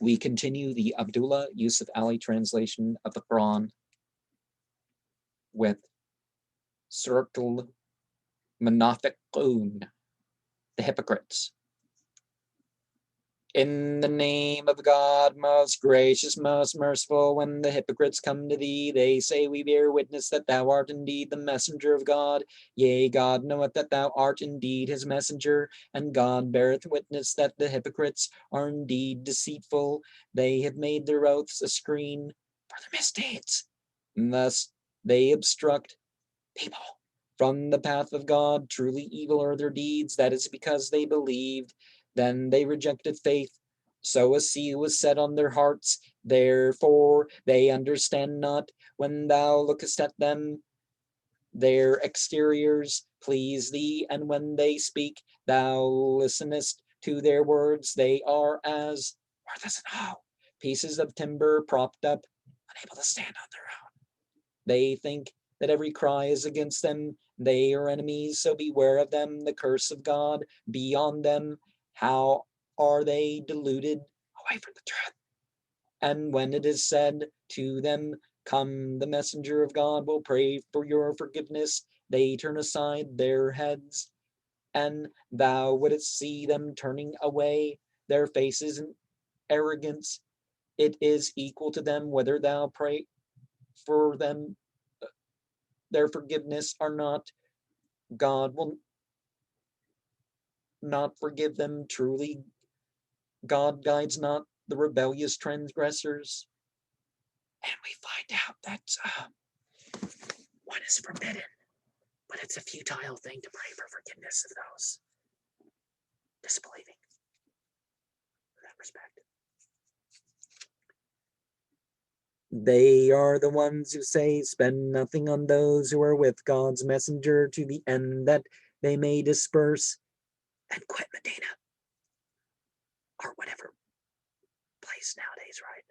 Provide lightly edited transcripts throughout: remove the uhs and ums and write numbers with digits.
We continue the Abdullah Yusuf Ali translation of the Quran with Suwrah Munaafiquwn, the Hypocrites. In the name of God, most gracious, most merciful, when the hypocrites come to thee, they say, we bear witness that thou art indeed the messenger of God. Yea, God knoweth that thou art indeed his messenger, and God beareth witness that the hypocrites are indeed deceitful. They have made their oaths a screen for their misdeeds, and thus they obstruct people from the path of God. Truly evil are their deeds. That is because they believed. Then they rejected faith. So a seal was set on their hearts. Therefore they understand not. When thou lookest at them, their exteriors please thee, and when they speak, thou listenest to their words. They are as worthless and hollow pieces of timber propped up, unable to stand on their own. They think that every cry is against them. They are enemies, so beware of them. The curse of God be on them. How are they deluded away from the truth? And when it is said to them, come, the messenger of God will pray for your forgiveness, they turn aside their heads, and thou wouldst see them turning away their faces in arrogance. It is equal to them whether thou pray for them their forgiveness or not. God will not forgive them. Truly, God guides not the rebellious transgressors. And we find out that what is forbidden, but it's a futile thing to pray for forgiveness of those disbelieving. In that respect, they are the ones who say, spend nothing on those who are with God's messenger, to the end that they may disperse and quit Medina, or whatever place nowadays, right?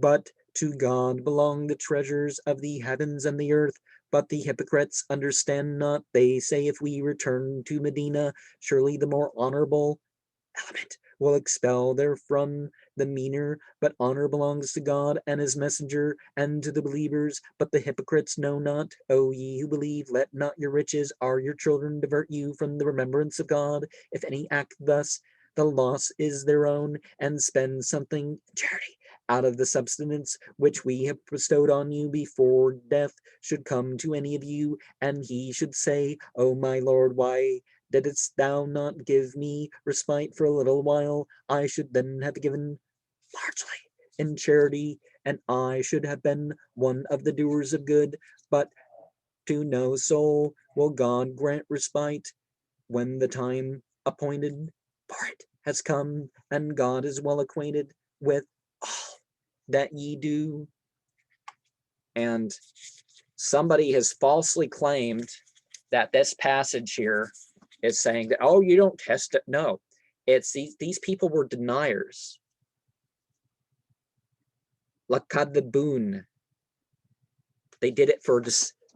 But to God belong the treasures of the heavens and the earth. But the hypocrites understand not. They say, if we return to Medina, surely the more honorable element will expel therefrom the meaner. But honor belongs to God and his messenger and to the believers. But the hypocrites know not. O ye who believe, let not your riches or your children divert you from the remembrance of God. If any act thus, the loss is their own, and spend something in charity out of the substance which we have bestowed on you before death should come to any of you, and he should say, O my Lord, why didst thou not give me respite for a little while? I should then have given largely in charity, and I should have been one of the doers of good. But to no soul will God grant respite when the time appointed for it has come, and God is well acquainted with all that ye do. And somebody has falsely claimed that this passage here is saying that, oh, you don't test it. No, it's these people were deniers. Lakadabun. They did it for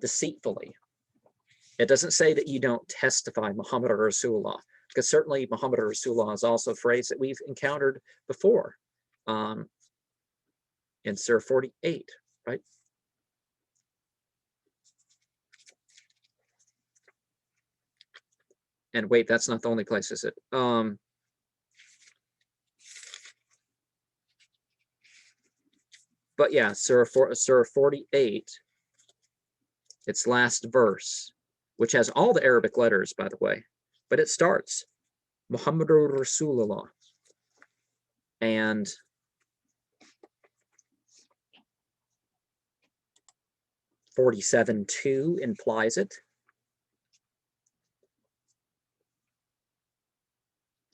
deceitfully. It doesn't say that you don't testify Muhammad or Rasulullah, because certainly Muhammad or Rasulullah is also a phrase that we've encountered before in Surah 48, right? And wait, that's not the only place, is it? But yeah, Surah 48, its last verse, which has all the Arabic letters, by the way, but it starts Muhammadur Rasulullah, and 47:2 implies it.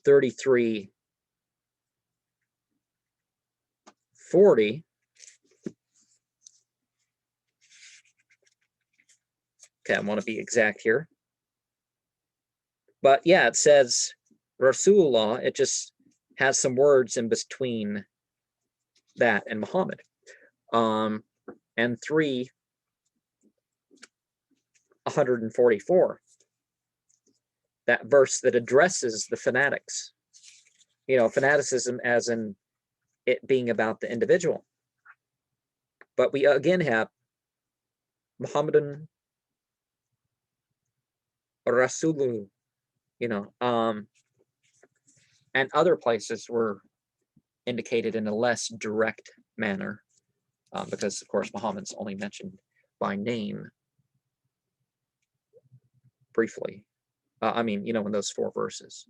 33:40. Okay, I want to be exact here. But yeah, it says Rasulullah. It just has some words in between that and Muhammad. And 144. That verse that addresses the fanatics. You know, fanaticism as in it being about the individual. But we again have Muhammadan Rasulu, and other places were indicated in a less direct manner, because of course Muhammad's only mentioned by name briefly. In those 4 verses.